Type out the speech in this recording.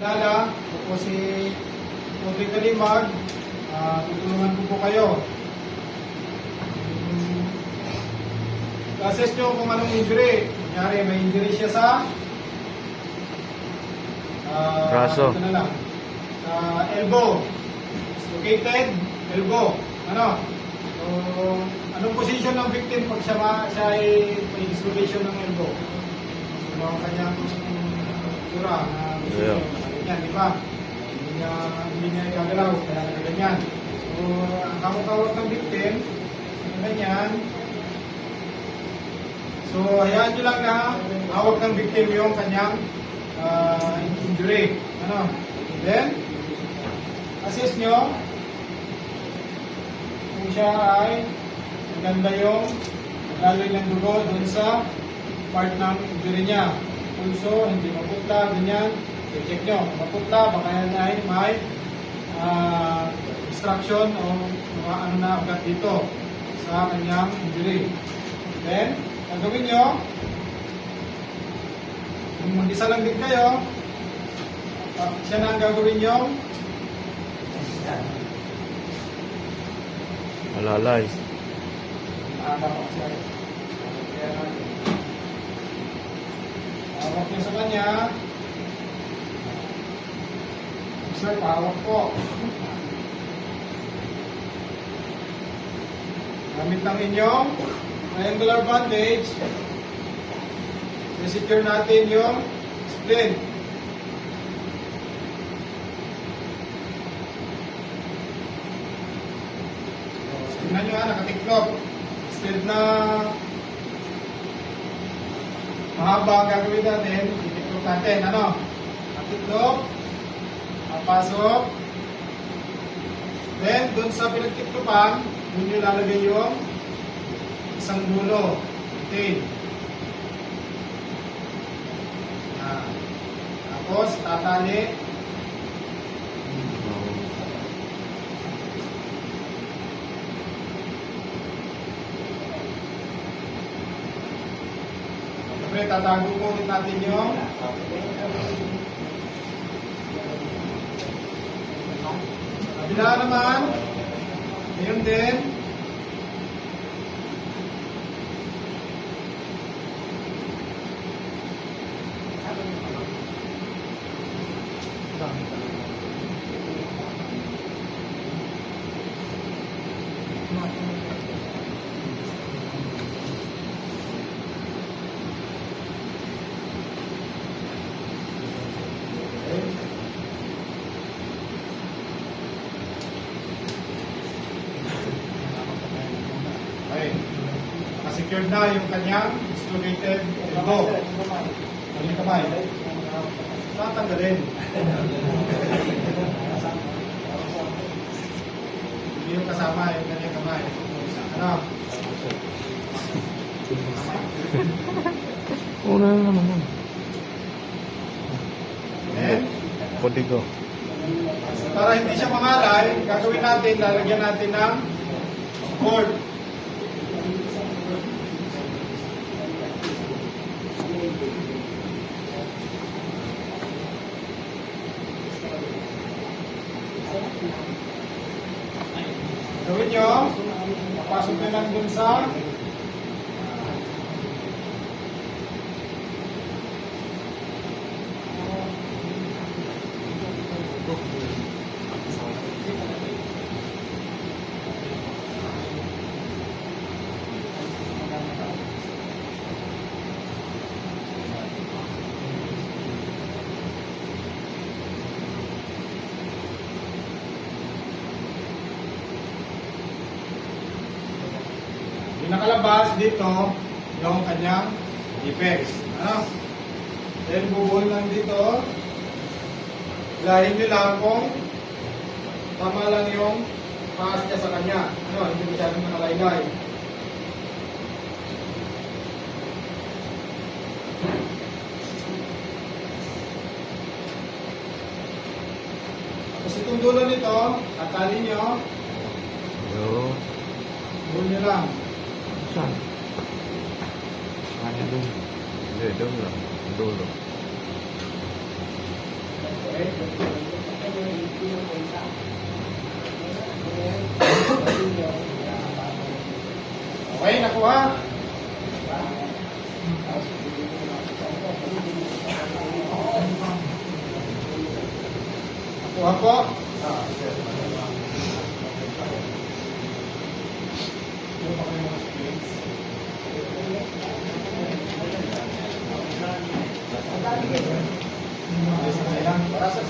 kilala. Ako po si Rodrigo Kalimag. Tutulungan ko po kayo. Assess nyo kung anong injury. Kunyari, may injury siya sa braso. ito na lang. Sa elbow. Dislocated elbow. Ano? So, anong position ng victim pag siya ay may dislocation ng elbow? So, ang kanyang tura na Yeah. ganyan, di ba? Hindi niya igagalaw, kaya ganyan. So, ang kamukawag ng victim, ganyan. So, hayaan nyo lang na hawak ng victim yung kanyang injury. Ano? Then, assess nyo kung siya ay maganda yung laloy ng dugo dun sa part ng injury niya. Pulso, hindi maputla, ganyan. I-check nyo. Maputla, baka yan ay may obstruction o mga ano na agad dito sa kanyang injury. Then, ang gawin nyo, kung mag-isa lang din kayo, siya na ang gagawin nyo, Alalay. hawak nyo sa kanya, sir, pahawak po. Gamit ng inyong triangular bandage, i-secure natin yung splint. Tingnan nyo nakatiklop. Instead na mahaba ang gagawin natin, itiklop natin. Ano? Nakatiklop, papasok. Then, dun sa pinagtiklopan, dun nyo lalagay yung isang dulo. Okay. Tapos, tatali. Siyempre, tatago po ulit natin yung kabila naman. Ngayon din. Okay. Nakasecured na yung kanyang dislocated elbow. Ang kamay. Tatanggalin. Hindi yung kasama yung kanyang kamay. Ano? Una na naman. Then, Kodigo. para hindi siya mangalay, gagawin natin, lalagyan natin ng cord. Gawin nyo, papasok nyo lang dun sa yung nakalabas dito yung kanyang apex. Ano? Then bubuhol lang dito. Hilahin nyo lang kung tama lang yung paas niya sa kanya. Ano? Hindi masyadong nakalaylay. Tapos itong dulo nito, tatali nyo. Yo. Buhol nyo lang. Saan? Ano doon? Hindi, doon lang. Dulo. Okay? Okay, nakuha. Nakuha po. Para sa